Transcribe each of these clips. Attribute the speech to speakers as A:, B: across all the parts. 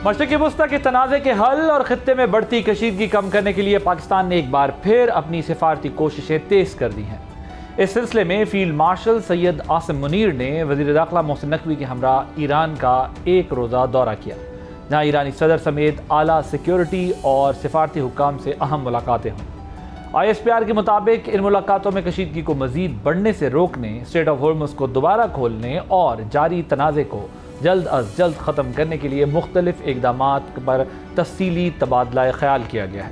A: مشرق وسطی کے تنازع کے حل اور خطے میں بڑھتی کشیدگی کم کرنے کے لیے پاکستان نے ایک بار پھر اپنی سفارتی کوششیں تیز کر دی ہیں۔ اس سلسلے میں فیلڈ مارشل سید عاصم منیر نے وزیر داخلہ محسن نقوی کے ہمراہ ایران کا ایک روزہ دورہ کیا، جہاں ایرانی صدر سمیت اعلیٰ سیکیورٹی اور سفارتی حکام سے اہم ملاقاتیں ہوں۔ ISPR کے مطابق ان ملاقاتوں میں کشیدگی کو مزید بڑھنے سے روکنے، اسٹریٹ آف ہارمز کو دوبارہ کھولنے اور جاری تنازع کو جلد از جلد ختم کرنے کے لیے مختلف اقدامات پر تفصیلی تبادلہ خیال کیا گیا ہے۔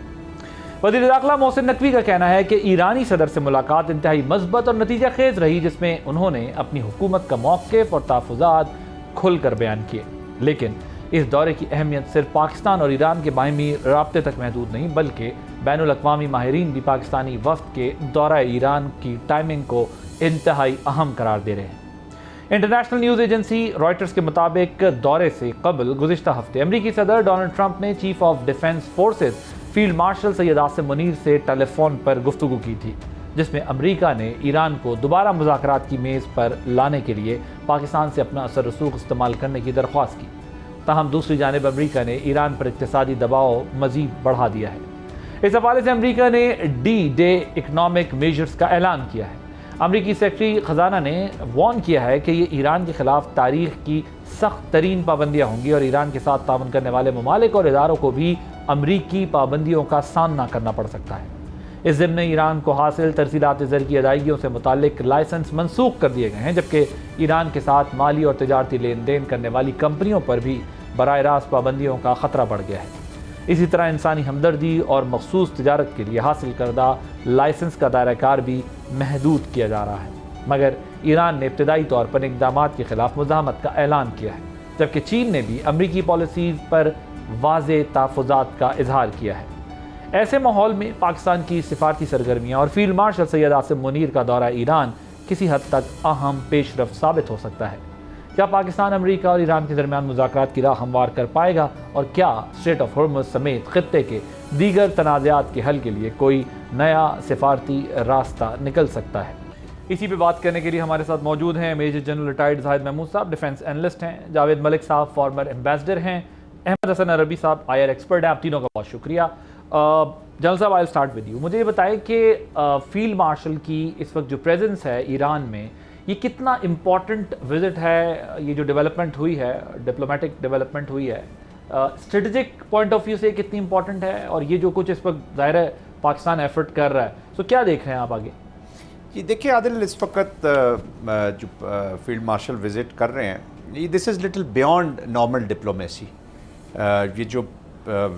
A: وزیر داخلہ محسن نقوی کا کہنا ہے کہ ایرانی صدر سے ملاقات انتہائی مثبت اور نتیجہ خیز رہی، جس میں انہوں نے اپنی حکومت کا موقف اور تحفظات کھل کر بیان کیے، لیکن اس دورے کی اہمیت صرف پاکستان اور ایران کے باہمی رابطے تک محدود نہیں، بلکہ بین الاقوامی ماہرین بھی پاکستانی وفد کے دورہ ایران کی ٹائمنگ کو انتہائی اہم قرار دے رہے ہیں۔ انٹرنیشنل نیوز ایجنسی رائٹرز کے مطابق دورے سے قبل گزشتہ ہفتے امریکی صدر ڈونلڈ ٹرمپ نے chief of defence forces field marshal Syed Asim Munir سے ٹیلی فون پر گفتگو کی تھی، جس میں امریکہ نے ایران کو دوبارہ مذاکرات کی میز پر لانے کے لیے پاکستان سے اپنا اثر رسوخ استعمال کرنے کی درخواست کی۔ تاہم دوسری جانب امریکہ نے ایران پر اقتصادی دباؤ مزید بڑھا دیا ہے۔ اس حوالے سے امریکہ نے ڈے اکنامک میجرز کا اعلان کیا ہے۔ امریکی سیکرٹری خزانہ نے وارن کیا ہے کہ یہ ایران کے خلاف تاریخ کی سخت ترین پابندیاں ہوں گی اور ایران کے ساتھ تعاون کرنے والے ممالک اور اداروں کو بھی امریکی پابندیوں کا سامنا کرنا پڑ سکتا ہے۔ اس ضمن ایران کو حاصل ترسیلات زر کی ادائیگیوں سے متعلق لائسنس منسوخ کر دیے گئے ہیں، جبکہ ایران کے ساتھ مالی اور تجارتی لین دین کرنے والی کمپنیوں پر بھی براہ راست پابندیوں کا خطرہ بڑھ گیا ہے۔ اسی طرح انسانی ہمدردی اور مخصوص تجارت کے لیے حاصل کردہ لائسنس کا دائرہ کار بھی محدود کیا جا رہا ہے، مگر ایران نے ابتدائی طور پر اقدامات کے خلاف مزاحمت کا اعلان کیا ہے، جبکہ چین نے بھی امریکی پالیسیز پر واضح تحفظات کا اظہار کیا ہے۔ ایسے ماحول میں پاکستان کی سفارتی سرگرمیاں اور فیلڈ مارشل سید عاصم منیر کا دورہ ایران کسی حد تک اہم پیش رفت ثابت ہو سکتا ہے۔ کیا پاکستان امریکہ اور ایران کے درمیان مذاکرات کی راہ ہموار کر پائے گا، اور کیا اسٹریٹ آف ہارمز سمیت خطے کے دیگر تنازعات کے حل کے لیے کوئی نیا سفارتی راستہ نکل سکتا ہے؟ اسی پہ بات کرنے کے لیے ہمارے ساتھ موجود ہیں میجر جنرل ریٹائرڈ زاہد محمود صاحب، ڈیفنس اینالسٹ ہیں، جاوید ملک صاحب فارمر ایمبیسڈر ہیں، احمد حسن عربی صاحب IR ایکسپرٹ ہیں۔ آپ تینوں کا بہت شکریہ۔ جنرل صاحب آئی اسٹارٹ ود یو، مجھے یہ بتائیں کہ فیلڈ مارشل کی اس وقت جو پریزنس ہے ایران میں، یہ کتنا امپورٹنٹ وزٹ ہے؟ یہ جو ڈیولپمنٹ ہوئی ہے، ڈپلومیٹک ڈیولپمنٹ ہوئی ہے، اسٹریٹجک پوائنٹ آف ویو سے کتنی امپورٹنٹ ہے؟ اور یہ جو کچھ اس وقت ظاہر ہے پاکستان ایفرٹ کر رہا ہے، سو کیا دیکھ رہے ہیں آپ آگے؟
B: جی دیکھیں عادل، اس وقت جو فیلڈ مارشل وزٹ کر رہے ہیں، this is little beyond normal diplomacy. یہ جو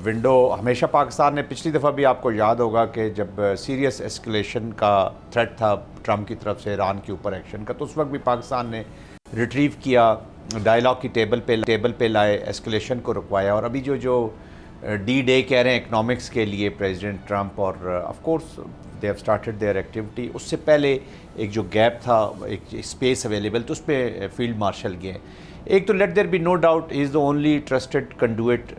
B: ونڈو ہمیشہ پاکستان نے، پچھلی دفعہ بھی آپ کو یاد ہوگا کہ جب سیریس ایسکلیشن کا تھریٹ تھا ٹرمپ کی طرف سے ایران کے اوپر ایکشن کا، تو اس وقت بھی پاکستان نے ریٹریو کیا، ڈائیلاگ کی ٹیبل پہ لائے، ایسکلیشن کو رکوایا۔ اور ابھی جو ڈے کہہ رہے ہیں اکنامکس کے لیے پریزیڈنٹ ٹرمپ، اور of course they have started their activity, اس سے پہلے ایک جو گیپ تھا، ایک اسپیس اویلیبل، تو اس پہ فیلڈ مارشل گئے۔ ایک تو let there be no doubt is the only trusted conduit,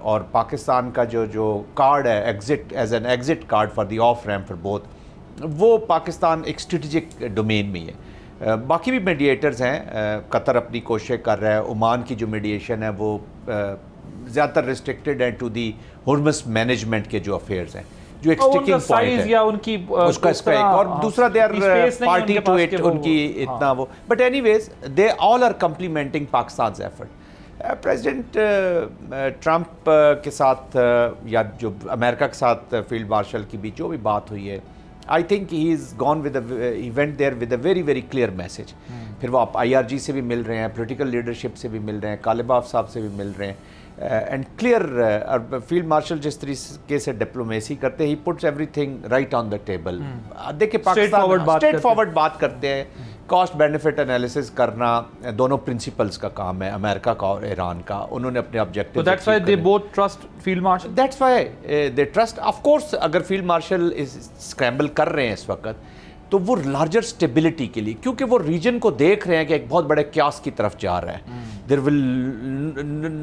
B: اور پاکستان کا جو کارڈ ہے is an exit card for the off ramp for both, وہ پاکستان ایک اسٹریٹجک ڈومین میں ہے۔ باقی بھی میڈیٹرز ہیں، قطر اپنی کوششیں کر رہا ہے، عمان کی جو میڈیشن ہے وہ زیادہ تر ریسٹرکٹڈ ہے ٹو دی ہارمز مینجمنٹ کے جو افیئرز ہیں، جو ایک سٹکنگ پوائنٹ ہے اس کا ایک، اور دوسرا they are party to it, ان کی اتنا وہ، but anyways they all are complementing Pakistan's effort. President Trump کے ساتھ یا جو امریکہ کے ساتھ فیلڈ مارشل کی بھی جو بھی بات ہوئی ہے، I think he is gone with he went there with a very very clear message. پھر وہ آپ IRG سے بھی مل رہے ہیں، پولیٹیکل لیڈرشپ سے بھی مل رہے ہیں، کالباف صاحب سے بھی مل رہے ہیں، اینڈ کلیئر فیلڈ مارشل جس طریقے سے ڈپلومیسی کرتے ہیں، he puts everything right on the table. دیکھیں پاکستان اسٹریٹ فارورڈ بات کرتے ہیں، کاسٹ بینیفٹ انالیسس کرنا دونوں پرنسپلز کا کام ہے، امریکہ کا اور ایران کا۔ انہوں نے اپنے objective,
A: that's why they both trust field marshal,
B: that's why they trust. Of course اگر فیلڈ مارشل اسکریمبل کر رہے ہیں اس وقت، تو وہ لارجر اسٹیبلٹی کے لیے، کیونکہ وہ ریجن کو دیکھ رہے ہیں کہ ایک بہت بڑے کیاس کی طرف جا رہا ہے۔ دیر ول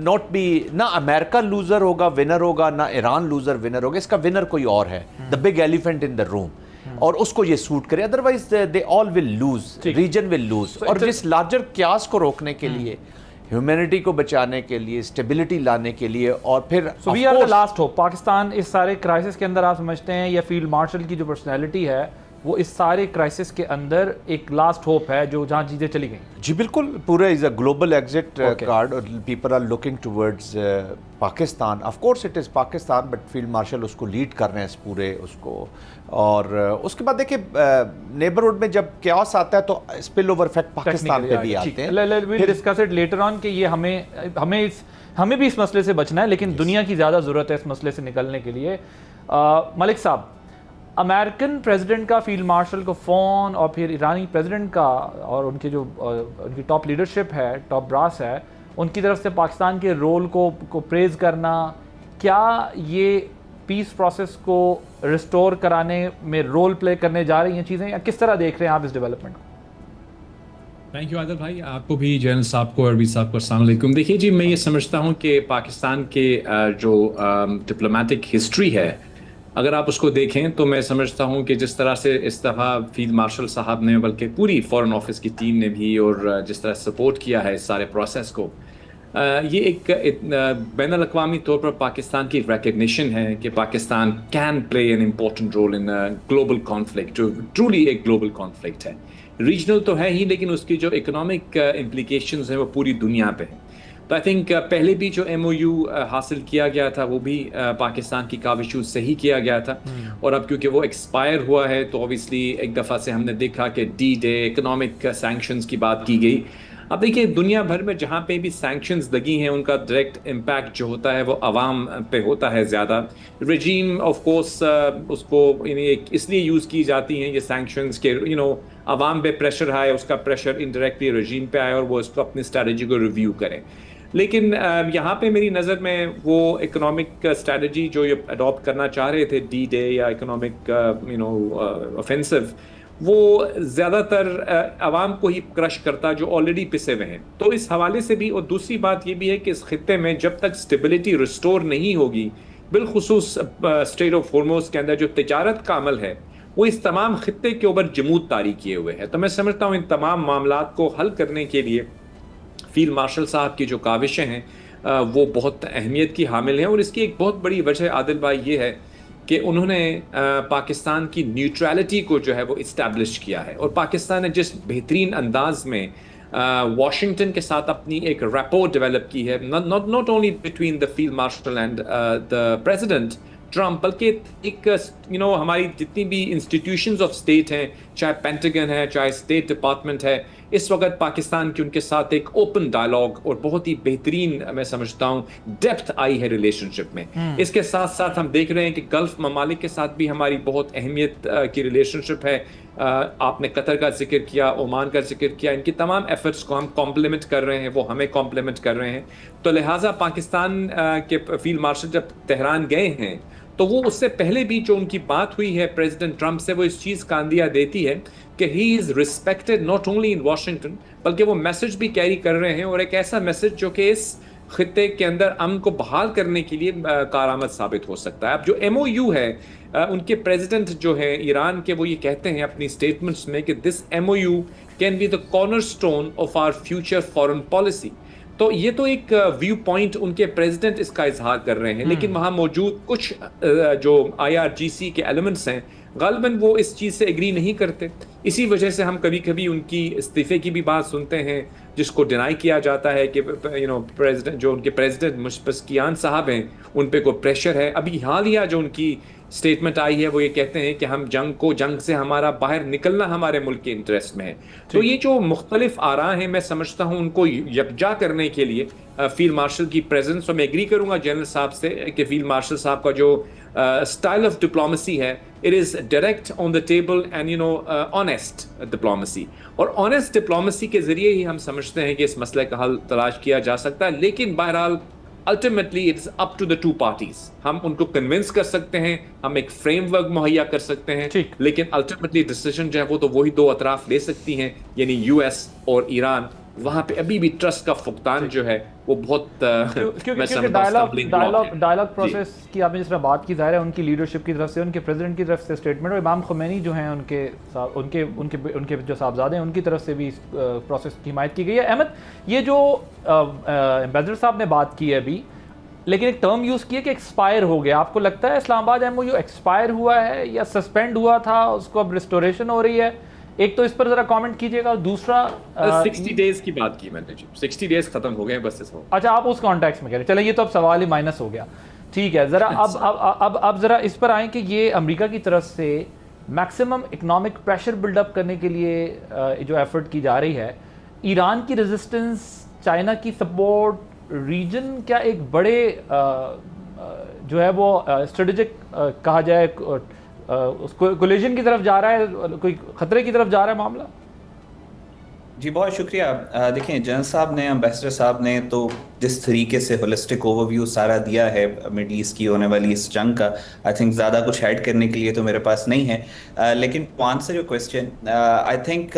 B: ناٹ بی، نہ امریکہ لوزر ہوگا ونر ہوگا، نہ ایران لوزر ونر ہوگا، اس کا ونر کوئی اور ہے، دا بگ ایلیفینٹ ان دا روم، اور اس کو یہ سوٹ کرے، otherwise they all will lose, region will lose. اور اس لارجر کیاس کو روکنے کے لیے ہیومینٹی کو بچانے کے لیے, اسٹیبلٹی لانے کے لیے, اور پھر
A: so we are the last hope. Pakistan اس سارے کرائسس کے اندر آپ سمجھتے ہیں, یا فیلڈ مارشل کی جو پرسنالٹی ہے وہ اس سارے کرائسس کے اندر ایک لاسٹ ہوپ ہے جو جہاں چیزیں چلی گئیں؟
B: جی بالکل, پورا is a global exit card, اور people are looking towards Pakistan. Of course it is Pakistan, but field marshal اس کو لیڈ کر رہے ہیں اس پورے اس کو. اور اس کے بعد دیکھیں نیبرہڈ میں جب کیوس آتا ہے تو اسپل اوور افیکٹ پاکستان پہ بھی آتے ہیں.
A: we'll discuss it later on کہ یہ ہمیں بھی اس مسئلے سے بچنا ہے, لیکن دنیا کی زیادہ ضرورت ہے اس مسئلے سے نکلنے کے لیے. ملک صاحب, امریکن پریزیڈنٹ کا فیلڈ مارشل کو فون, اور پھر ایرانی پریزیڈنٹ کا, اور ان کے جو ان کی ٹاپ لیڈرشپ ہے, ٹاپ براس ہے, ان کی طرف سے پاکستان کے رول کو پریز کرنا, کیا یہ پیس پروسیس کو ریسٹور کرانے میں رول پلے کرنے جا رہی ہیں چیزیں, یا کس طرح دیکھ رہے ہیں آپ اس ڈیولپمنٹ کو؟
C: تھینک یو عادل بھائی, آپ کو بھی, جنرل صاحب کو, عربی صاحب کو السلام علیکم. دیکھیے جی, میں یہ سمجھتا ہوں کہ پاکستان کے جو ڈپلومیٹک ہسٹری ہے, اگر آپ اس کو دیکھیں تو میں سمجھتا ہوں کہ جس طرح سے اس دفعہ فیلڈ مارشل صاحب نے, بلکہ پوری فارن آفس کی ٹیم نے بھی, اور جس طرح سپورٹ کیا ہے اس سارے پروسیس کو, یہ ایک بین الاقوامی طور پر پاکستان کی ریکگنیشن ہے کہ Pakistan can play an important role in global conflict, جو ٹرولی ایک گلوبل کانفلکٹ ہے. ریجنل تو ہے ہی, لیکن اس کی جو اکنامک امپلیکیشنز ہیں وہ پوری دنیا پہ ہیں. تو آئی تھنک پہلے بھی جو ایم او یو حاصل کیا گیا تھا وہ بھی پاکستان کی کاوشوں سے ہی کیا گیا تھا, اور اب کیونکہ وہ ایکسپائر ہوا ہے تو اوبیسلی ایک دفعہ سے ہم نے دیکھا کہ ڈی ڈے, اکنامک سینکشنز کی بات کی گئی. اب دیکھیے دنیا بھر میں جہاں پہ بھی سینکشنز لگی ہیں ان کا ڈائریکٹ امپیکٹ جو ہوتا ہے وہ عوام پہ ہوتا ہے زیادہ. رجیم آف کورس اس کو اس لیے یوز کی جاتی ہیں یہ سینکشنز کہ عوام پہ پریشر آئے, اس کا پریشر انڈائریکٹلی رجیم پہ آئے اور وہ اس کو اپنی اسٹریٹجی کو ریویو کریں. لیکن یہاں پہ میری نظر میں وہ اکنامک اسٹریٹجی جو یہ اڈاپٹ کرنا چاہ رہے تھے, ڈی ڈے یا اکنامک اوفینسو, وہ زیادہ تر عوام کو ہی کرش کرتا جو آلریڈی پسے ہوئے ہیں. تو اس حوالے سے بھی, اور دوسری بات یہ بھی ہے کہ اس خطے میں جب تک اسٹیبلٹی ریسٹور نہیں ہوگی, بالخصوص اسٹریٹ آف ہارموز کے اندر جو تجارت کا عمل ہے وہ اس تمام خطے کے اوپر جمود طاری کیے ہوئے ہے. تو میں سمجھتا ہوں ان تمام معاملات کو حل کرنے کے لیے فیلڈ مارشل صاحب کی جو کاوشیں ہیں وہ بہت اہمیت کی حامل ہیں. اور اس کی ایک بہت بڑی وجہ عادل بھائی یہ ہے کہ انہوں نے پاکستان کی نیوٹرلٹی کو جو ہے وہ اسٹیبلش کیا ہے, اور پاکستان نے جس بہترین انداز میں واشنگٹن کے ساتھ اپنی ایک ریپو ڈیولپ کی ہے, not only between the field marshal and the president Trump, بلکہ ایک ہماری جتنی بھی انسٹیٹیوشنز آف اسٹیٹ ہیں, چاہے پینٹاگن ہے, چاہے اسٹیٹ ڈپارٹمنٹ ہے, اس وقت پاکستان کی ان کے ساتھ ایک اوپن ڈائلاگ اور بہت ہی بہترین میں سمجھتا ہوں ڈیپتھ آئی ہے ریلیشن شپ میں. اس کے ساتھ ساتھ ہم دیکھ رہے ہیں کہ گلف ممالک کے ساتھ بھی ہماری بہت اہمیت کی ریلیشن شپ ہے. آپ نے قطر کا ذکر کیا, عمان کا ذکر کیا, ان کی تمام ایفرٹس کو ہم کمپلیمنٹ کر رہے ہیں, وہ ہمیں کمپلیمنٹ کر رہے ہیں. تو لہٰذا پاکستان کے فیلڈ مارشل جب تہران گئے ہیں تو وہ اس سے پہلے بھی جو ان کی بات ہوئی ہے پریزیڈنٹ ٹرمپ سے, وہ اس چیز کا اندیا دیتی ہے کہ he is respected not only in Washington, بلکہ وہ میسج بھی کیری کر رہے ہیں, اور ایک ایسا میسج جو کہ اس خطے کے اندر امن کو بحال کرنے کے لیے کارآمد ثابت ہو سکتا ہے. اب جو ایم او یو ہے, ان کے پریزیڈنٹ جو ہیں ایران کے, وہ یہ کہتے ہیں اپنی اسٹیٹمنٹس میں کہ this M O U can be the cornerstone of our future foreign policy. تو یہ تو ایک ویو پوائنٹ ان کے پریزیڈنٹ اس کا اظہار کر رہے ہیں, لیکن وہاں موجود کچھ جو آئی آر جی سی کے ایلیمنٹس ہیں غالباً وہ اس چیز سے ایگری نہیں کرتے. اسی وجہ سے ہم کبھی کبھی ان کی استعفے کی بھی بات سنتے ہیں, جس کو ڈینائی کیا جاتا ہے کہ پریزیڈنٹ جو ان کے پریزیڈنٹ مشپسکیان صاحب ہیں ان پہ کوئی پریشر ہے. ابھی حالیہ جو ان کی اسٹیٹمنٹ آئی ہے وہ یہ کہتے ہیں کہ ہم جنگ سے ہمارا باہر نکلنا ہمارے ملک کے انٹرسٹ میں ہے. تو یہ جو مختلف آراء ہیں, میں سمجھتا ہوں ان کو یکجا کرنے کے لیے فیلڈ مارشل کی پریزنس, اور میں ایگری کروں گا جنرل صاحب سے کہ فیلڈ مارشل صاحب کا جو اسٹائل آف ڈپلومیسی ہے, it is direct on the table and honest diplomacy, اور آنیسٹ ڈپلومیسی کے ذریعے ہی ہم سمجھتے ہیں کہ اس مسئلے کا حل تلاش کیا جا سکتا ہے. لیکن بہرحال ultimately it is up to the two parties. ہم ان کو کنونس کر سکتے ہیں, ہم ایک فریم ورک مہیا کر سکتے ہیں, لیکن الٹیمیٹلی ڈیسیژن جو ہے وہ تو وہی دو اطراف لے سکتی ہیں, یعنی یو ایس اور ایران. وہاں پہ ابھی بھی ٹرسٹ کا فقدان جو ہے وہ بہت
A: کیونکہ ڈائلاگ پروسیس کی آپ نے جس طرح بات کی، ظاہر ہے ان کی لیڈرشپ کی طرف سے، ان کے پریزیڈنٹ کی طرف سے اسٹیٹمنٹ، اور امام خمینی جو ہیں ان کے جو صاحبزادے ہیں ان کی طرف سے بھی اس پروسیس کی حمایت کی گئی ہے. احمد، یہ جو امبیسڈر صاحب نے بات کی ہے ابھی، لیکن ایک ٹرم یوز کی ہے کہ ایکسپائر ہو گیا، آپ کو لگتا ہے اسلام آباد ایم او یو ایکسپائر ہوا ہے یا سسپینڈ ہوا تھا، اس کو اب ریسٹوریشن ہو رہی ہے؟ ایک تو اس پر ذرا کامنٹ کیجیے گا، اور دوسرا
C: 60 ڈیز کی بات کی میں نے جی، 60 ڈیز ختم ہو گئے بس اس وقت.
A: اچھا، آپ اس کانٹیکس میں کہہ رہے ہیں، چلیں یہ تو اب سوال ہی مائنس ہو گیا. ٹھیک ہے، ذرا اب ذرا اس پر آئیں کہ یہ امریکہ کی طرف سے maximum economic pressure build up کرنے کے لیے جو ایفرٹ کی جا رہی ہے، ایران کی ریزسٹنس، چائنا کی سپورٹ، ریجن کیا ایک بڑے جو ہے وہ اسٹریٹجک کہا جائے کولیجن کی طرف جا رہا ہے، کوئی خطرے کی طرف جا رہا ہے معاملہ؟
D: جی بہت شکریہ. دیکھیں جنرل صاحب نے، امبیسڈر صاحب نے تو جس طریقے سے ہولسٹک اوور ویو سارا دیا ہے مڈل ایسٹ کی ہونے والی اس جنگ کا، آئی تھنک زیادہ کچھ ایڈ کرنے کے لیے تو میرے پاس نہیں ہے. لیکن to answer your question, I think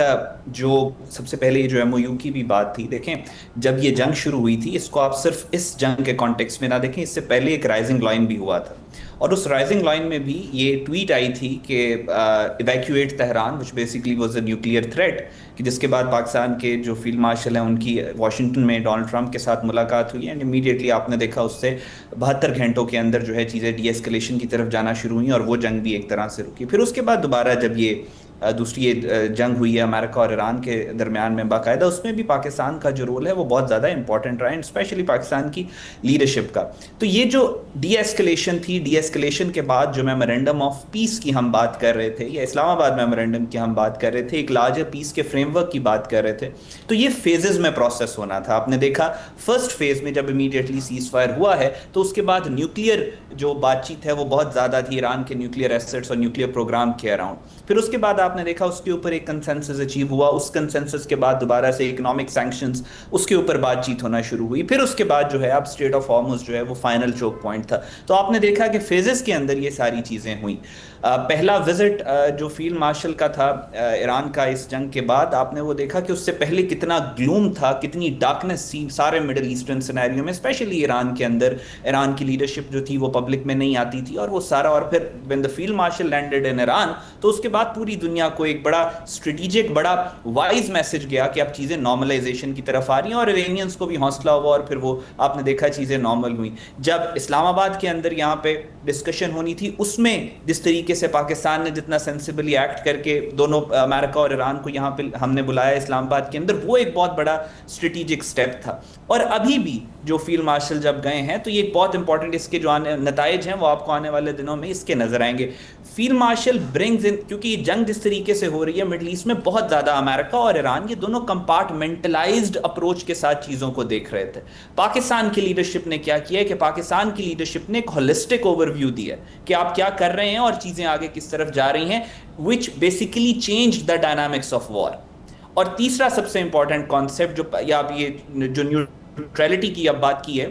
D: جو سب سے پہلے جو ایم او یو کی بھی بات تھی، دیکھیں جب یہ جنگ شروع ہوئی تھی اس کو آپ صرف اس جنگ کے کانٹیکس میں نہ دیکھیں، اس سے پہلے ایک رائزنگ لائن بھی ہوا تھا، اور اس رائزنگ لائن میں بھی یہ ٹویٹ آئی تھی کہ evacuate Tehran, which basically was a nuclear threat, کہ جس کے بعد پاکستان کے جو فیلڈ مارشل ہیں ان کی واشنگٹن میں ڈونلڈ ٹرمپ کے ساتھ ملاقات ہوئی، اینڈ امیڈیٹلی آپ نے دیکھا اس سے 72 گھنٹوں کے اندر جو ہے چیزیں ڈی ایسکلیشن کی طرف جانا شروع ہوئیں، اور وہ جنگ بھی ایک طرح سے رکی. پھر اس کے بعد دوبارہ جب یہ دوسری جنگ ہوئی ہے امریکہ اور ایران کے درمیان میں باقاعدہ، اس میں بھی پاکستان کا جو رول ہے وہ بہت زیادہ امپورٹنٹ رہا ہے، اسپیشلی پاکستان کی لیڈرشپ کا. تو یہ جو ڈی ایسکلیشن تھی، ڈی ایسکلیشن کے بعد جو میمورینڈم آف پیس کی ہم بات کر رہے تھے، یا اسلام آباد میمورینڈم کی ہم بات کر رہے تھے، ایک لارجر پیس کے فریم ورک کی بات کر رہے تھے، تو یہ فیزز میں پروسیس ہونا تھا. آپ نے دیکھا فرسٹ فیز میں جب امیڈیٹلی سیز فائر ہوا ہے تو اس کے بعد نیوکلیئر جو بات چیت ہے وہ بہت زیادہ تھی ایران کے نیوکلیئر ایسٹس اور نیوکلیئر پروگرام کے اراؤنڈ. پھر اس کے بعد آپ نے دیکھا اس کے اوپر ایک کنسنسس اچیو ہوا، اس کنسنسس کے بعد دوبارہ سے اکنامک سینکشنز، اس کے اوپر بات چیت ہونا شروع ہوئی. پھر اس کے بعد جو ہے اب اسٹریٹ آف ہارمز جو ہے وہ فائنل چوک پوائنٹ تھا. تو آپ نے دیکھا کہ فیزز کے اندر یہ ساری چیزیں ہوئیں. پہلا وزٹ جو فیلڈ مارشل کا تھا ایران کا اس جنگ کے بعد، آپ نے وہ دیکھا کہ اس سے پہلے کتنا گلوم تھا، کتنی ڈارکنس تھی سارے مڈل ایسٹرن سینیریو میں، اسپیشلی ایران کے اندر. ایران کی لیڈرشپ جو تھی وہ پبلک میں نہیں آتی تھی، اور وہ سارا، اور پھر when the field marshal landed in Iran تو اس کے بعد پوری دنیا کو ایک بڑا اسٹریٹجک، بڑا وائز میسج گیا کہ اب چیزیں نارملائزیشن کی طرف آ رہی ہیں، اور ایرانیئنس کو بھی حوصلہ ہوا، اور پھر وہ آپ نے دیکھا چیزیں نارمل ہوئیں. جب اسلام آباد کے اندر یہاں پہ ڈسکشن ہونی تھی، اس میں جس طریقے سے پاکستان نے جتنا سینسیبلی ایکٹ کر کے دونوں امریکہ اور ایران کو یہاں پہ ہم نے بلایا اسلام آباد کے اندر، وہ ایک بہت بڑا اسٹریٹجک سٹیپ تھا. اور ابھی بھی جو فیلڈ مارشل جب گئے ہیں تو یہ ایک بہت امپورٹنٹ اس کے جو نتائج ہیں وہ آپ کو آنے والے دنوں میں اس کے نظر آئیں گے. فیلڈ مارشل برنگز ان، کیونکہ یہ جنگ جس طریقے سے ہو رہی ہے مڈل ایسٹ میں، بہت زیادہ امریکہ اور ایران یہ دونوں کمپارٹمنٹلائزڈ اپروچ کے ساتھ چیزوں کو دیکھ رہے تھے. پاکستان کی لیڈرشپ نے کیا کیا ہے کہ پاکستان کی لیڈرشپ نے ایک ہولسٹک اوور ویو دیا کہ آپ کیا کر رہے ہیں اور چیزیں آگے کس طرف جا رہی ہیں، which basically changed the dynamics of war. اور تیسرا سب سے امپورٹنٹ کانسیپٹ جو، یا آپ یہ جو نیوٹرلٹی کی اب بات کی ہے،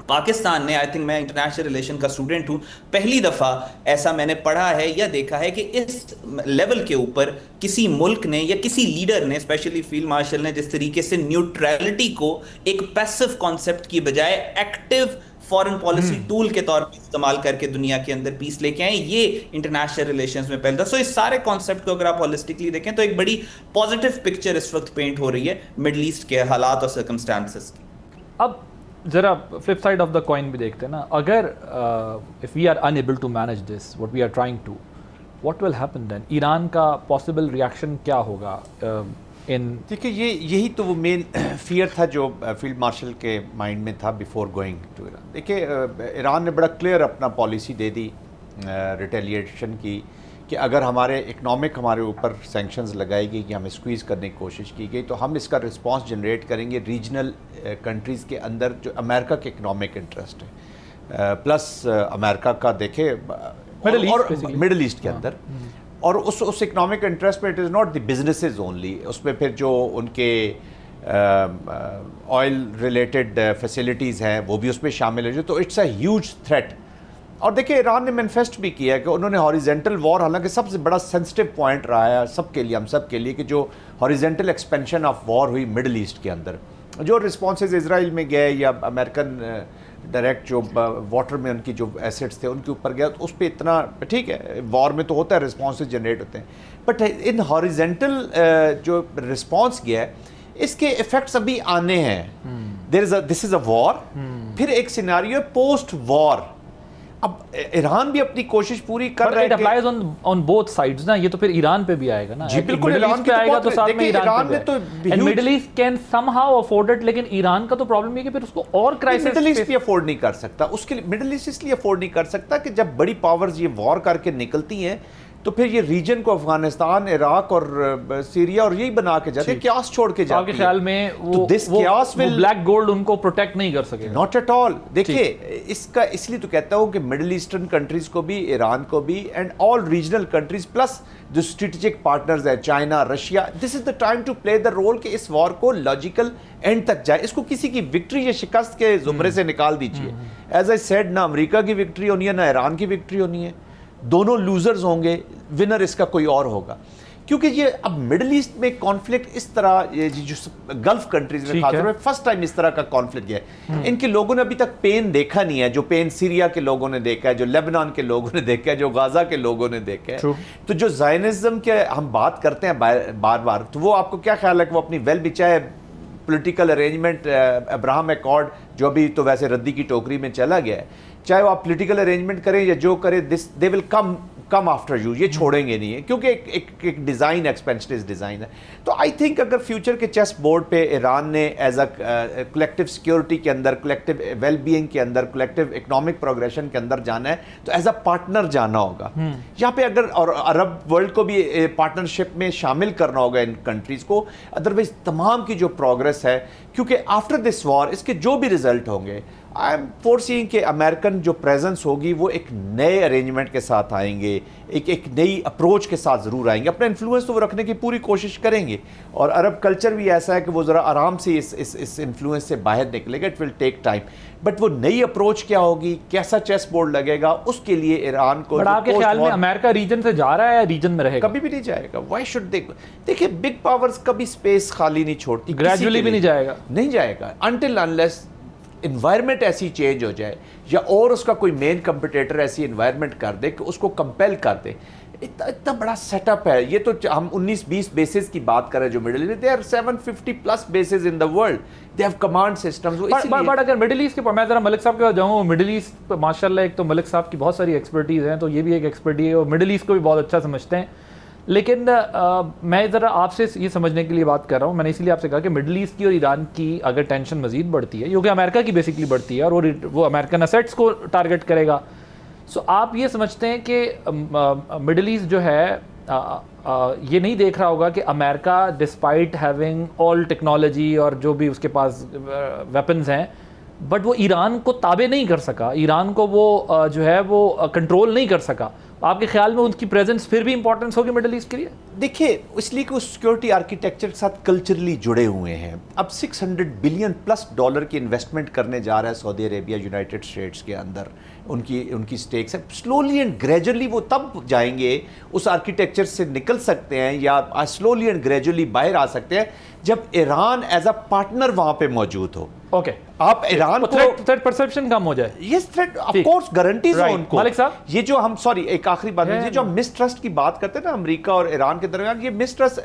D: پاکستان نے، آئی تھنک میں انٹرنیشنل ریلیشن کا اسٹوڈنٹ ہوں، پہلی دفعہ ایسا میں نے پڑھا ہے یا دیکھا ہے کہ اس لیول کے اوپر کسی ملک نے یا کسی لیڈر نے، اسپیشلی فیلڈ مارشل نے، جس طریقے سے نیوٹرلٹی کو ایک پیسو کانسیپٹ کی بجائے ایکٹیو فورن پالیسی ٹول کے طور پہ استعمال کر کے دنیا کے اندر پیس لے کے آئے، یہ انٹرنیشنل ریلیشنز میں پہلے تھا. سو اس سارے کانسیپٹ کو اگر آپ ہولسٹکلی دیکھیں تو ایک بڑی پازیٹیو پکچر اس وقت پینٹ ہو رہی ہے مڈل ایسٹ کے حالات اور سرکمسٹانسز کی.
A: اب ذرا flip side of the coin بھی دیکھتے ہیں نا، اگر if we are unable to manage this what we are trying to, what will happen then? Iran کا پاسبل ریئیکشن کیا ہوگا؟
B: دیکھیے یہی تو وہ مین فیئر تھا جو فیلڈ مارشل کے مائنڈ میں تھا بیفور گوئنگ ٹو ایران. دیکھیے ایران نے بڑا کلیئر اپنا پالیسی دے دی ریٹیلیشن کی، کہ اگر ہمارے اکنامک ہمارے اوپر سینکشنز لگائی گئی، کہ ہمیں اسکویز کرنے کی کوشش کی گئی، تو ہم اس کا رسپانس جنریٹ کریں گے ریجنل کنٹریز کے اندر جو امریکہ کے اکنامک انٹرسٹ ہے، پلس امریکہ کا دیکھے مڈل ایسٹ کے اندر، اور اس اکنامک انٹرسٹ میں it is not the businesses only, اس میں پھر جو ان کے آئل ریلیٹڈ فیسلٹیز ہیں وہ بھی اس میں شامل ہے. جو تو اٹس اے ہیوج تھریٹ اور دیکھیں ایران نے مینیفیسٹ بھی کیا ہے کہ انہوں نے ہاریزنٹل وار، حالانکہ سب سے بڑا سینسٹیو پوائنٹ رہا ہے سب کے لیے، ہم سب کے لیے، کہ جو ہاریزنٹل ایکسپینشن آف وار ہوئی مڈل ایسٹ کے اندر، جو رسپانسز اسرائیل میں گئے یا امریکن ڈائریکٹ جو واٹر میں ان کی جو ایسٹس تھے ان کے اوپر گیا، تو اس پہ اتنا ٹھیک ہے، وار میں تو ہوتا ہے رسپانسز جنریٹ ہوتے ہیں، بٹ ان ہاریزنٹل جو رسپانس گیا ہے اس کے ایفیکٹس ابھی آنے ہیں. دس از اے وار. پھر ایک سیناریو پوسٹ وار. اب ایران بھی اپنی کوشش پوری کر رہا ہے.
A: But it applies on both sides نا، یہ تو پھر ایران پہ بھی آئے گا نا.
B: جی بالکل،
A: ایران پہ آئے گا تو ساتھ میں ایران پہ
B: تو
A: and Middle East can somehow afford it. لیکن ایران کا تو پرابلم یہ کہ پھر اس کو اور کرائسس
B: مڈل ایسٹ بھی افورڈ نہیں کر سکتا. اس کے لیے مڈل ایسٹ اس لیے افورڈ نہیں کر سکتا کہ جب بڑی پاورز یہ وار کر کے نکلتی ہیں تو پھر یہ ریجن کو افغانستان، عراق اور سیریا اور یہی بنا کے جاتے ہیں، کیاس چھوڑ کے جاتے ہیں.
A: آپ کے خیال میں وہ بلیک گولڈ ان کو پروٹیکٹ نہیں کر سکے؟
B: Not at all. دیکھیے اس کا اس لیے تو کہتا ہوں کہ مڈل ایسٹرن کنٹریز کو بھی، ایران کو بھی، and all regional countries plus جو اسٹریٹجک پارٹنرز ہیں China, Russia, this is the time to play the role کہ اس وار کو لاجیکل اینڈ تک جائے. اس کو کسی کی وکٹری یا شکست کے زمرے سے نکال دیجیے. ایز آئی سیڈ، نہ امریکہ کی وکٹری ہونی ہے نہ ایران کی وکٹری ہونی ہے. دونوں لوزرز ہوں گے، ونر اس کا کوئی اور ہوگا. کیونکہ یہ اب مڈل ایسٹ میں کانفلکٹ اس طرح، جو گلف کنٹریز میں خاص طور پہ فرسٹ ٹائم اس طرح کا کانفلکٹ گیا ہے. ان کے لوگوں نے ابھی تک پین دیکھا نہیں ہے، جو پین سیریا کے لوگوں نے دیکھا ہے، جو لیبنان کے لوگوں نے دیکھا ہے، جو غازہ کے لوگوں نے دیکھا ہے. تو جو زائنزم کے ہم بات کرتے ہیں بار بار، تو وہ آپ کو کیا خیال ہے کہ وہ اپنی ویل بھی چاہے پولیٹیکل ارینجمنٹ، ابراہم ایکارڈ جو ابھی تو ویسے ردی کی ٹوکری میں چلا گیا ہے، چاہے وہ آپ پولیٹیکل ارینجمنٹ کریں یا جو کریں، دے ول کم آفٹر یو. یہ چھوڑیں گے نہیں ہے کیونکہ ایک ڈیزائن، ایکسپینشنسٹ ڈیزائن ہے. تو آئی تھنک اگر فیوچر کے چیس بورڈ پہ ایران نے ایز اے کلیکٹیو سیکیورٹی کے اندر، کلیکٹیو ویل بینگ کے اندر، کلیکٹیو اکنامک پروگریشن کے اندر جانا ہے تو ایز اے پارٹنر جانا ہوگا. یہاں پہ اگر اور عرب ورلڈ کو بھی پارٹنرشپ میں شامل کرنا ہوگا ان کنٹریز کو. ادروائز تمام کی جو پروگرس ہے، کیونکہ آفٹر دس وار اس کے جو بھی رزلٹ ہوں گے، آئی ایم فورسینگ کہ امریکن جو پریزنس ہوگی وہ ایک نئے ارینجمنٹ کے ساتھ آئیں گے، ایک نئی اپروچ کے ساتھ ضرور آئیں گے. اپنا انفلوئنس تو وہ رکھنے کی پوری کوشش کریں گے، اور عرب کلچر بھی ایسا ہے کہ وہ ذرا آرام سے اس انفلوئنس سے باہر نکلے گا. It will take time. But وہ نئی اپروچ کیا ہوگی، کیسا چیس بورڈ لگے گا، اس کے لیے ایران کو.
A: بٹ آپ کے خیال میں امریکہ ریجن سے جا رہا ہے یا ریجن میں رہے گا؟
B: کبھی بھی نہیں جائے گا. وائی شوڈ دیکھیں بگ پاورز کبھی اسپیس خالی نہیں چھوڑتی.
A: گریجولی بھی نہیں جائے گا؟
B: نہیں جائے گا انٹل انلیس انوائرمنٹ ایسی چینج ہو جائے یا اور اس کا کوئی مین کمپٹیٹر ایسی انوائرمنٹ کر دے کہ اس کو کمپیل کر دے. اتنا بڑا سیٹ اپ ہے. یہ تو ہم 19-20 بیسز کی بات کر رہے ہیں جو middle east. They are 750 plus bases in the world. They have command systems.
A: But اگر مڈل ایسٹ کے، میں ذرا ملک صاحب کے پاس جاؤں. مڈل ایسٹ ماشاء اللہ، ایک تو ملک صاحب کی بہت ساری ایکسپرٹیز ہیں، تو یہ بھی ایک ایکسپرٹیز ہے، اور مڈل ایسٹ کو بھی بہت اچھا سمجھتے ہیں. لیکن میں ذرا آپ سے یہ سمجھنے کے لیے بات کر رہا ہوں. میں نے اسی لیے آپ سے کہا کہ مڈل ایسٹ کی اور ایران کی اگر ٹینشن مزید بڑھتی ہے، کیونکہ امریکہ کی بیسکلی بڑھتی ہے اور وہ امریکن اسیٹس کو ٹارگٹ کرے گا، سو آپ یہ سمجھتے ہیں کہ مڈل ایسٹ جو ہے یہ نہیں دیکھ رہا ہوگا کہ امریکہ ڈسپائٹ ہیونگ آل ٹیکنالوجی اور جو بھی اس کے پاس ویپنز ہیں، بٹ وہ ایران کو تابع نہیں کر سکا، ایران کو وہ جو ہے وہ کنٹرول نہیں کر سکا. آپ کے خیال میں ان کی پریزنس پھر بھی امپورٹنس ہوگی مڈل ایسٹ کے لیے؟
B: دیکھیے اس لیے کہ وہ سیکورٹی آرکیٹیکچر کے ساتھ کلچرلی جڑے ہوئے ہیں. اب $600 بلین پلس کی انویسٹمنٹ کرنے جا رہا ہے سعودی عربیہ، یونائٹڈ اسٹیٹس کے اندر. ان کی سٹیکس ہے. سلولی اینڈ گریجولی وہ تب جائیں گے، اس آرکیٹیکچر سے نکل سکتے ہیں یا سلولی اینڈ گریجولی باہر آ سکتے ہیں جب ایران ایز اے پارٹنر وہاں پہ موجود ہو.
A: اوکے،
B: آپ ایران کو
A: تھریٹ پرسپشن کم ہو جائے.
B: یس تھریٹ آف کورس گارنٹیز ہیں ان کو.
A: مالک صاحب
B: یہ جو ہم ایک آخری بات ہے، جو ہم مسٹرسٹ کی بات کرتے ہیں نا امریکہ اور ایران کے درمیان، یہ مسٹرسٹ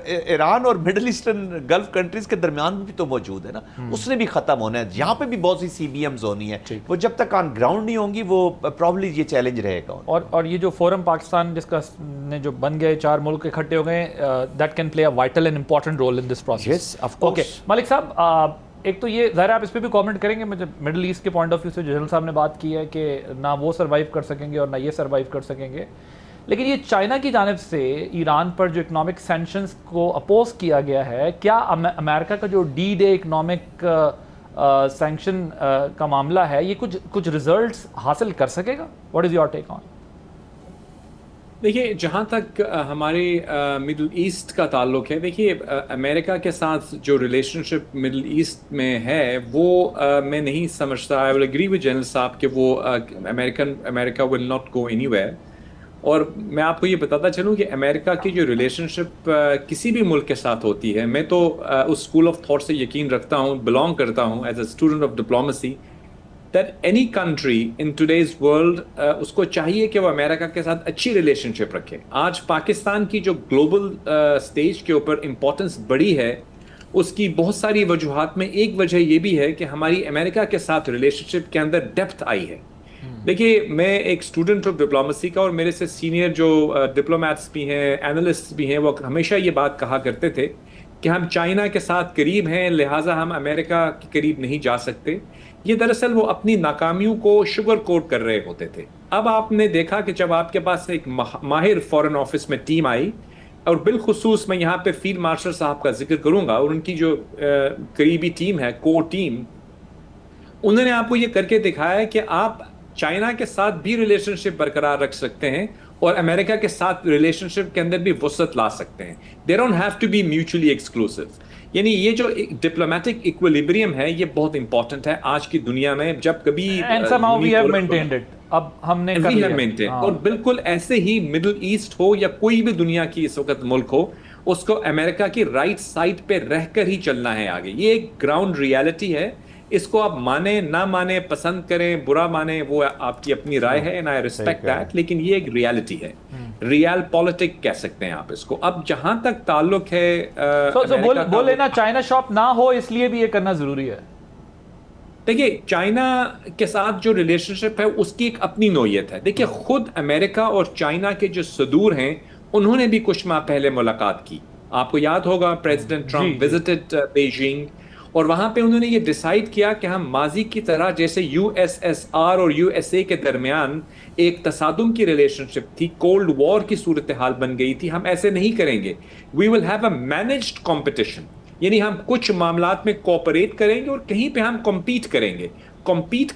B: ایران اور مڈل ایسٹرن گلف کنٹریز کے درمیان بھی تو موجود ہے نا. اس نے بھی ختم ہونا ہے. یہاں پہ بھی بہت سی سی بی ایمز ہونی ہے. وہ جب تک آن گراؤنڈ نہیں ہوں گی وہ پرابلی یہ چیلنج رہے گا.
A: اور یہ جو فورم پاکستان جس کا نے جو بن گئے، 4 ملک اکٹھے ہو گئے، that can play a vital and important role in this process.
B: Yes of course.
A: Okay Malik صاحب، ایک تو یہ ظاہر آپ اس پہ بھی کامنٹ کریں گے. مڈل ایسٹ کے پوائنٹ آف ویو سے جنرل صاحب نے بات کی ہے کہ نہ وہ سروائیو کر سکیں گے اور نہ یہ سروائیو کر سکیں گے، لیکن یہ چائنا کی جانب سے ایران پر جو اکنامک سینکشنز کو اپوز کیا گیا ہے، کیا امریکہ کا جو ڈے اکنامک سینکشن کا معاملہ ہے، یہ کچھ ریزلٹس حاصل کر سکے گا؟ واٹ از یور ٹیک آن؟
C: دیکھیے جہاں تک ہمارے مڈل ایسٹ کا تعلق ہے، دیکھیے امریکہ کے ساتھ جو ریلیشن شپ مڈل ایسٹ میں ہے وہ میں نہیں سمجھتا، I will agree with general صاحب کہ وہ America will not go anywhere. اور میں آپ کو یہ بتاتا چلوں کہ امریکہ کی جو ریلیشن شپ کسی بھی ملک کے ساتھ ہوتی ہے، میں تو اس اسکول آف تھاٹ سے یقین رکھتا ہوں، بلانگ کرتا ہوں as a student of diplomacy, that any country in today's world اس کو چاہیے کہ وہ امریکہ کے ساتھ اچھی ریلیشن شپ رکھے. آج پاکستان کی جو گلوبل اسٹیج کے اوپر امپورٹنس بڑی ہے، اس کی بہت ساری وجوہات میں ایک وجہ یہ بھی ہے کہ ہماری امریکہ کے ساتھ ریلیشن شپ کے اندر ڈیپتھ آئی ہے. دیکھیے میں ایک اسٹوڈنٹ آف ڈپلومسی کا، اور میرے سے سینئر جو ڈپلومیٹس بھی ہیں، اینالسٹ بھی ہیں، وہ ہمیشہ یہ بات کہا کرتے تھے کہ ہم چائنا کے ساتھ قریب ہیں لہٰذا ہم امریکہ کے قریب نہیں جا سکتے. یہ دراصل وہ اپنی ناکامیوں کو شوگر کوٹ کر رہے ہوتے تھے. اب آپ نے دیکھا کہ جب آپ کے پاس ایک ماہر فارن آفس میں ٹیم آئی، اور بالخصوص میں یہاں پہ فیلڈ مارشل صاحب کا ذکر کروں گا، اور ان کی جو قریبی ٹیم ہے، کور ٹیم، انہوں نے آپ کو یہ کر کے دکھایا کہ آپ چائنا کے ساتھ بھی ریلیشن شپ برقرار رکھ سکتے ہیں اور امریکہ کے ساتھ ریلیشن شپ کے اندر بھی وسعت لا سکتے ہیں. They don't have to be mutually exclusive. یعنی یہ جو ڈپلومیٹک ایکویلیبریم ہے یہ بہت امپورٹنٹ ہے آج کی دنیا میں. جب کبھی
A: اب ہم نے کر لیا.
C: اور بالکل ایسے ہی مڈل ایسٹ ہو یا کوئی بھی دنیا کی اس وقت ملک ہو، اس کو امریکہ کی رائٹ سائڈ پہ رہ کر ہی چلنا ہے آگے. یہ ایک گراؤنڈ ریالٹی ہے. اس کو آپ مانیں نہ مانیں، پسند کریں برا مانیں، وہ آپ کی اپنی رائے ہے، and I respect that، لیکن یہ ایک ریالٹی ہے. ریال پالیٹک کہہ سکتے ہیں آپ اس کو. اب جہاں تک تعلق ہے
A: بول لینا چائنا شاپ نہ ہو، اس لیے بھی یہ کرنا ضروری ہے.
C: دیکھیے چائنا کے ساتھ جو ریلیشن شپ ہے اس کی ایک اپنی نوعیت ہے. دیکھیے خود امریکہ اور چائنا کے جو صدور ہیں انہوں نے بھی کچھ ماہ پہلے ملاقات کی. آپ کو یاد ہوگا پریزیڈنٹ ٹرمپ وزٹڈ بیجنگ، اور وہاں پہ انہوں نے یہ ڈیسائیڈ کیا کہ ہم ماضی کی طرح جیسے USSR اور USA کے درمیان ایک تصادم کی ریلیشن شپ تھی، کولڈ وار کی صورتحال بن گئی تھی، ہم ایسے نہیں کریں گے. We will have a managed competition, یعنی ہم کچھ معاملات میں کوآپریٹ کریں گے اور کہیں پہ ہم کمپیٹ کریں گے. کمپیٹ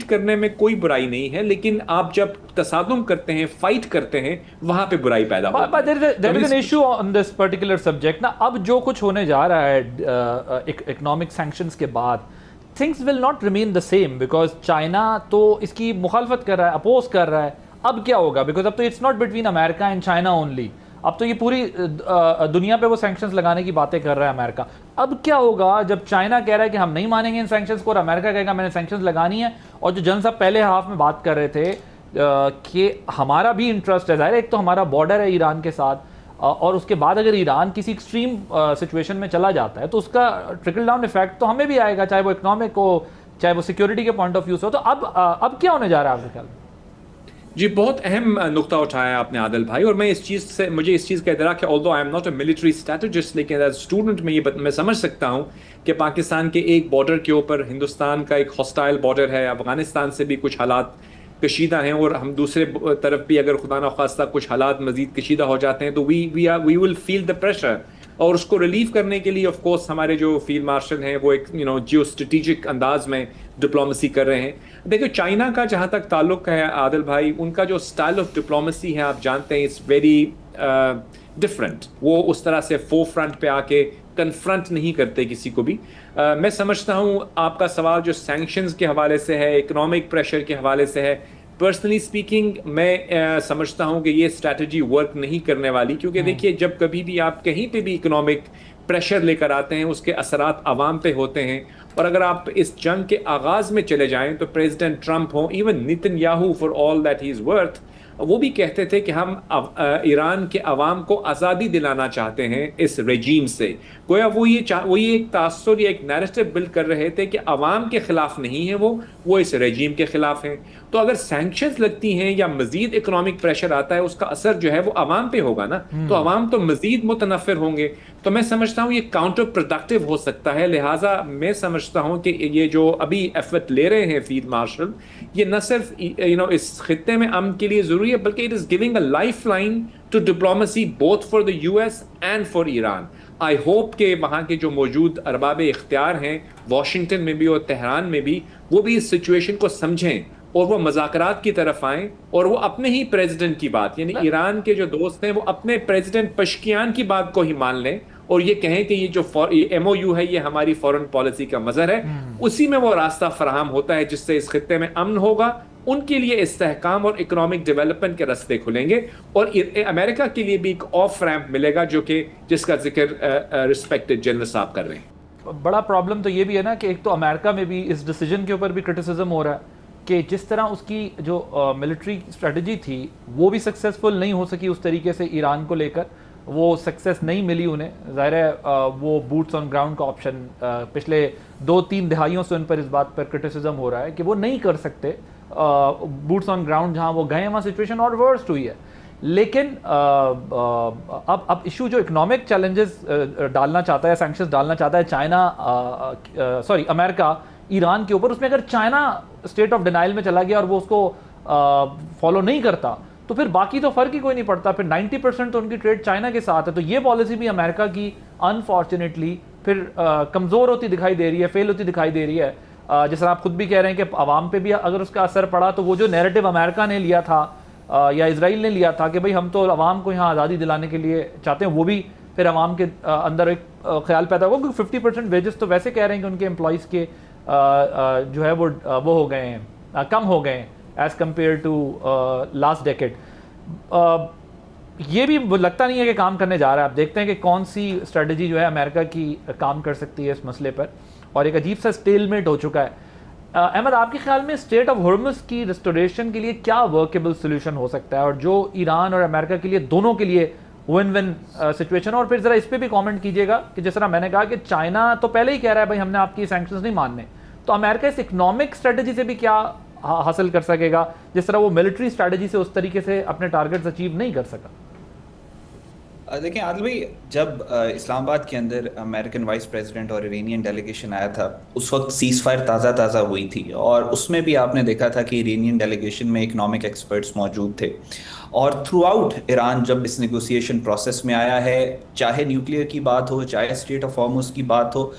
C: کرنے میں کوئی برائی نہیں ہے، لیکن آپ جب تصادم کرتے ہیں، فائٹ کرتے ہیں، وہاں پہ برائی پیدا ہوتی ہے.
A: There is an issue on this particular subject. نا اب جو کچھ ہونے جا رہا ہے اکنامک سینکشنز کے بعد، things will not remain the same because China تو اس کی مخالفت کر رہا ہے، اپوز کر رہا ہے. اب کیا ہوگا؟ بیکاز اب تو it's not between America and China only, اب تو یہ پوری دنیا پہ وہ سینکشنز لگانے کی باتیں کر رہا ہے امریکہ. اب کیا ہوگا جب چائنا کہہ رہا ہے کہ ہم نہیں مانیں گے ان سینکشنز کو، اور امریکہ کہے گا میں نے سینکشنز لگانی ہے؟ اور جو جنرل صاحب پہلے ہاف میں بات کر رہے تھے کہ ہمارا بھی انٹرسٹ ہے، ظاہر ہے ایک تو ہمارا بارڈر ہے ایران کے ساتھ، اور اس کے بعد اگر ایران کسی ایکسٹریم سچویشن میں چلا جاتا ہے تو اس کا ٹرکل ڈاؤن ایفیکٹ تو ہمیں بھی آئے گا، چاہے وہ اکنامک ہو، چاہے وہ سیکیورٹی کے پوائنٹ آف ویو سے ہو. تو اب کیا ہونے جا رہا ہے آپ کے خیال میں؟
C: جی بہت اہم نقطہ اٹھایا آپ نے عادل بھائی، اور مجھے اس چیز کا ادراک ہے، although I am not a military strategist، لیکن ایز اسٹوڈنٹ میں سمجھ سکتا ہوں کہ پاکستان کے ایک بارڈر کے اوپر ہندوستان کا ایک ہاسٹائل بارڈر ہے، افغانستان سے بھی کچھ حالات کشیدہ ہیں، اور ہم دوسرے طرف بھی اگر خدا نخواستہ کچھ حالات مزید کشیدہ ہو جاتے ہیں تو we will feel the pressure. اور اس کو ریلیو کرنے کے لیے آف کورس ہمارے جو فیلڈ مارشل ہیں وہ ایک جیو اسٹریٹجک انداز میں ڈپلومسی کر رہے ہیں. دیکھو چائنا کا جہاں تک تعلق ہے عادل بھائی، ان کا جو اسٹائل آف ڈپلومسی ہے آپ جانتے ہیں، اٹس ویری ڈفرینٹ. وہ اس طرح سے فور فرنٹ پہ آ کے کنفرنٹ نہیں کرتے کسی کو بھی. میں سمجھتا ہوں آپ کا سوال جو سینکشنز کے حوالے سے ہے، اکنامک پریشر کے حوالے سے ہے، پرسنلی اسپیکنگ میں سمجھتا ہوں کہ یہ اسٹریٹجی ورک نہیں کرنے والی. کیونکہ دیکھیے جب کبھی بھی آپ کہیں پہ بھی اکنامک پریشر لے کر آتے ہیں اس کے اثرات عوام پہ ہوتے ہیں. اور اگر آپ اس جنگ کے آغاز میں چلے جائیں تو پریزیڈنٹ ٹرمپ ہوں، even Nitin Yahoo for all that he is worth, وہ بھی کہتے تھے کہ ہم ایران کے عوام کو آزادی دلانا چاہتے ہیں اس ریجیم سے. گویا وہ یہ ایک تاثر یا ایک نیریٹو بلڈ کر رہے تھے کہ عوام کے خلاف نہیں ہیں، وہ اس ریجیم کے خلاف ہیں. تو اگر سینکشنز لگتی ہیں یا مزید اکنامک پریشر آتا ہے، اس کا اثر جو ہے وہ عوام پہ ہوگا نا، تو عوام تو مزید متنفر ہوں گے. تو میں سمجھتا ہوں یہ کاؤنٹر پروڈکٹیو ہو سکتا ہے. لہٰذا میں سمجھتا ہوں کہ یہ جو ابھی ایفرٹ لے رہے ہیں فیلڈ مارشل، یہ نہ صرف اس خطے میں امن کے لیے ضروری ہے، بلکہ it is giving a lifeline to diplomacy both for the US and for Iran. I hope کہ وہاں کے جو موجود ارباب اختیار ہیں واشنگٹن میں بھی اور تہران میں بھی، وہ بھی اس سچویشن کو سمجھیں اور وہ مذاکرات کی طرف آئیں اور وہ اپنے ہی پریزیڈنٹ کی بات، یعنی ایران کے جو دوست ہیں وہ اپنے پریزیڈنٹ پشکیان کی بات کو ہی مان لیں اور یہ کہیں کہ یہ جو ایم او یو ہے یہ ہماری فورن پالیسی کا مظہر ہے، اسی میں وہ راستہ فراہم ہوتا ہے جس سے اس خطے میں امن ہوگا، ان کے لیے استحکام اور اکنامک ڈیولپمنٹ کے راستے کھلیں گے، اور امریکہ کے لیے بھی ایک آف ریمپ ملے گا جس کا ذکر ریسپیکٹڈ جنرل صاحب کر رہے ہیں۔
A: بڑا پرابلم تو یہ بھی ہے نا کہ ایک تو امریکہ میں بھی اس ڈیسیجن کے اوپر بھی کرٹیسزم ہو رہا ہے کہ جس طرح اس کی جو ملٹری اسٹریٹجی تھی وہ بھی سکسیزفل نہیں ہو سکی اس طریقے سے ایران کو لے کر، وہ سکسیس نہیں ملی انہیں، ظاہر ہے وہ بوٹس آن گراؤنڈ کا آپشن پچھلے 2-3 دہائیوں سے ان پر اس بات پر کرٹیسزم ہو رہا ہے کہ وہ نہیں کر سکتے بوٹس آن گراؤنڈ، جہاں وہ گئے ہیں وہاں سچویشن اور ورسٹ ہوئی ہے۔ لیکن اب ایشو جو اکنامک چیلنجز ڈالنا چاہتا ہے، سینکشنز ڈالنا چاہتا ہے امریکہ ایران کے اوپر، اس میں اگر چائنا اسٹیٹ آف ڈینائل میں چلا گیا اور وہ اس کو فالو نہیں کرتا تو پھر باقی تو فرق ہی کوئی نہیں پڑتا، پھر 90% تو ان کی ٹریڈ چائنا کے ساتھ ہے، تو یہ پالیسی بھی امریکہ کی انفارچونیٹلی پھر کمزور ہوتی دکھائی دے رہی ہے، فیل ہوتی دکھائی دے رہی ہے۔ جس طرح آپ خود بھی کہہ رہے ہیں کہ عوام پہ بھی اگر اس کا اثر پڑا تو وہ جو نیریٹو امریکہ نے لیا تھا یا اسرائیل نے لیا تھا کہ بھئی ہم تو عوام کو یہاں آزادی دلانے کے لیے چاہتے ہیں، وہ بھی پھر عوام کے اندر ایک خیال پیدا ہوگا، کیونکہ 50% ویجز تو ویسے کہہ رہے ہیں کہ ان کے امپلائیز کے جو ہے وہ ہو گئے ہیں، کم ہو گئے ہیں as compare to last decade. یہ بھی لگتا نہیں ہے کہ کام کرنے جا رہا ہے، آپ دیکھتے ہیں کہ کون سی اسٹریٹجی جو ہے امریکہ کی کام کر سکتی ہے اس مسئلے پر، اور ایک عجیب سا سٹیل میٹ ہو چکا ہے۔ احمد، آپ کے خیال میں اسٹریٹ آف ہارمز کی ریسٹوریشن کے لیے کیا ورکیبل سولوشن ہو سکتا ہے، اور جو ایران اور امریکہ کے لیے دونوں کے لیے ون ون سچویشن؟ اور پھر ذرا اس پہ بھی کامنٹ کیجیے گا کہ جس طرح میں نے کہا کہ چائنا تو پہلے ہی کہہ رہا ہے بھائی ہم نے آپ کی سینکشنز نہیں ماننے، تو امریکہ اس اکنامک اسٹریٹجی سے بھی کیا حاصل کر سکے گا جس طرح وہ ملٹری اسٹریٹجی سے اس طریقے سے اپنے ٹارگٹس اچیو نہیں کر سکا؟
D: دیکھیں عادل بھائی، جب اسلام آباد کے اندر امریکن وائس پریزیڈنٹ اور ایرانین ڈیلیگیشن آیا تھا، اس وقت سیز فائر تازہ ہوئی تھی، اور اس میں بھی آپ نے دیکھا تھا کہ ایرانین ڈیلیگیشن میں اکنامک ایکسپرٹس موجود تھے، اور تھرو آؤٹ ایران جب اس نیگوسیشن پروسیس میں آیا ہے، چاہے نیوکلیئر کی بات ہو، چاہے اسٹریٹ آف ہارمز کی بات ہو،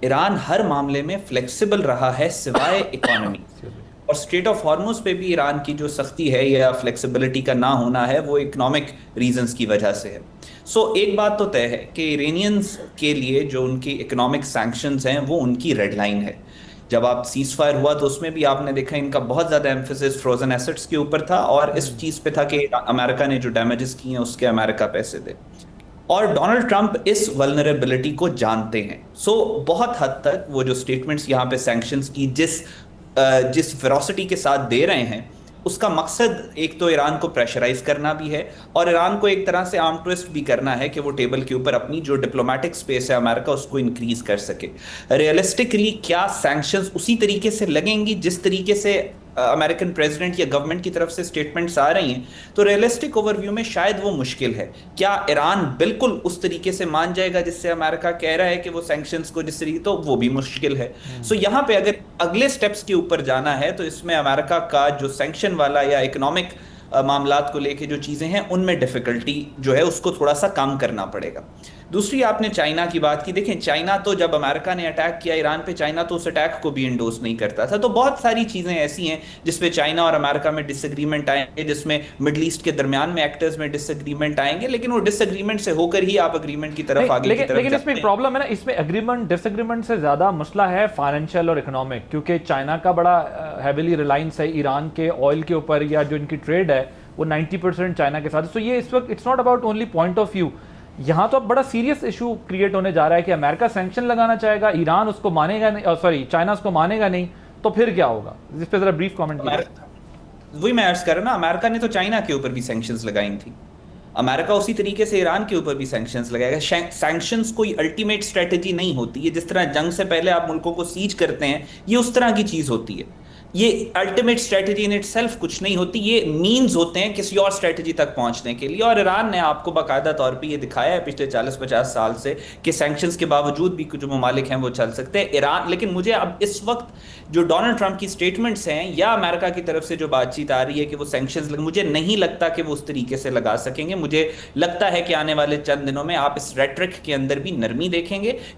D: ایران ہر معاملے میں فلیکسیبل رہا ہے سوائے اکانومی، اور اسٹریٹ آف ہارمز پہ بھی ایران کی جو سختی ہے یا فلیکسیبلٹی کا نہ ہونا ہے وہ اکنامک ریزنز کی وجہ سے ہے۔ سو ایک بات تو طے ہے کہ ایرانینز کے لیے جو ان کی اکنامک سینکشنز ہیں وہ ان کی ریڈ لائن ہے۔ جب آپ سیز فائر ہوا تو اس میں بھی آپ نے دیکھا ان کا بہت زیادہ ایمفیسس فروزن ایسٹس کے اوپر تھا، اور اس چیز پہ تھا کہ امریکہ نے جو ڈیمیجز کی ہیں اس کے امریکہ پیسے دے، اور ڈونلڈ ٹرمپ اس ولنریبلٹی کو جانتے ہیں۔ سو بہت حد تک وہ جو سٹیٹمنٹس یہاں پہ سینکشنز کی جس فیروسٹی کے ساتھ دے رہے ہیں، اس کا مقصد ایک تو ایران کو پریشرائز کرنا بھی ہے، اور ایران کو ایک طرح سے آرم ٹویسٹ بھی کرنا ہے کہ وہ ٹیبل کے اوپر اپنی جو ڈپلومیٹک سپیس ہے امریکہ اس کو انکریز کر سکے۔ ریئلسٹکلی کیا سینکشنز اسی طریقے سے لگیں گی جس طریقے سے امریکن پریزیڈنٹ یا گورنمنٹ کی طرف سے سٹیٹمنٹس آ رہی ہیں؟ تو ریئلسٹک اوور ویو میں شاید وہ مشکل ہے۔ کیا ایران بالکل اس طریقے سے مان جائے گا جس سے امریکہ کہہ رہا ہے کہ وہ سینکشنز کو جس طریقے، تو وہ بھی مشکل ہے۔ سو یہاں پہ اگر اگلے سٹیپس کے اوپر جانا ہے تو اس میں امریکہ کا جو سینکشن والا یا اکنامک معاملات کو لے کے جو چیزیں ہیں ان میں ڈیفیکلٹی جو ہے اس کو تھوڑا سا کم کرنا پڑے گا۔ دوسری آپ نے چائنا کی بات کی، دیکھیں چائنا تو جب امریکہ نے اٹیک کیا ایران پہ، چائنا تو اس اٹیک کو بھی انڈوس نہیں کرتا تھا۔ تو بہت ساری چیزیں ایسی ہیں جس پہ چائنا اور امریکہ میں ڈس ایگریمنٹ آئیں گے، جس میں مڈل ایسٹ کے درمیان میں ایکٹرز میں ڈس ایگریمنٹ آئیں گے، لیکن وہ ڈس ایگریمنٹ سے ہو کر ہی آپ ایگریمنٹ کی طرف آگے کی طرف
A: لیکن اس میں ایک پرابلم ہے نا، اس میں ایگریمنٹ ڈس ایگریمنٹ سے زیادہ مسئلہ ہے فائنینشیل اور اکنامک، کیونکہ چائنا کا بڑا ہیویلی ریلائنس ہے ایران کے آئل کے اوپر، یا جو ان کی ٹریڈ ہے وہ 90% چائنا کے ساتھ۔ تو یہ اس وقت it's not about only point of view, یہاں تو اب بڑا سیریس ایشو کریٹ ہونے جا رہا ہے کہ امریکہ سینکشن لگانا چاہے گا، ایران اس کو مانے گا نہیں، چائنا اس کو مانے گا نہیں، تو پھر کیا ہوگا؟ اس پہ ذرا بریف کامنٹ کیجیے۔
D: وہی میں عرض کر رہا نا، امریکہ نے تو چائنا کے اوپر بھی سینکشنز لگائی تھی، امریکہ اسی طریقے سے ایران کے اوپر بھی سینکشنز لگائے گا۔ سینکشنز کوئی الٹیمیٹ اسٹریٹجی نہیں ہوتی ہے، جس طرح جنگ سے پہلے آپ ملکوں کو سیج کرتے ہیں، یہ اس طرح کی چیز ہوتی ہے۔ یہ ultimate strategy in it self کچھ نہیں ہوتی، یہ مینز ہوتے ہیں کسی اور اسٹریٹجی تک پہنچنے کے لیے، اور ایران نے آپ کو باقاعدہ طور پہ یہ دکھایا ہے پچھلے 40-50 سال سے کہ سینکشنز کے باوجود بھی کچھ ممالک ہیں وہ چل سکتے ہیں ایران۔ لیکن مجھے اب اس وقت جو ڈونلڈ ٹرمپ کی سٹیٹمنٹس ہیں یا امریکہ کی طرف سے جو بات چیت آ رہی ہے کہ وہ سینکشنز مجھے نہیں لگتا کہ وہ اس طریقے سے لگا سکیں گے۔ مجھے لگتا ہے کہ آنے والے چند دنوں میں آپ اس ریٹرک کے اندر بھی نرمی دیکھیں گے،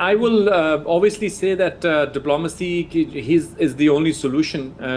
C: I will obviously say that diplomacy is the only solution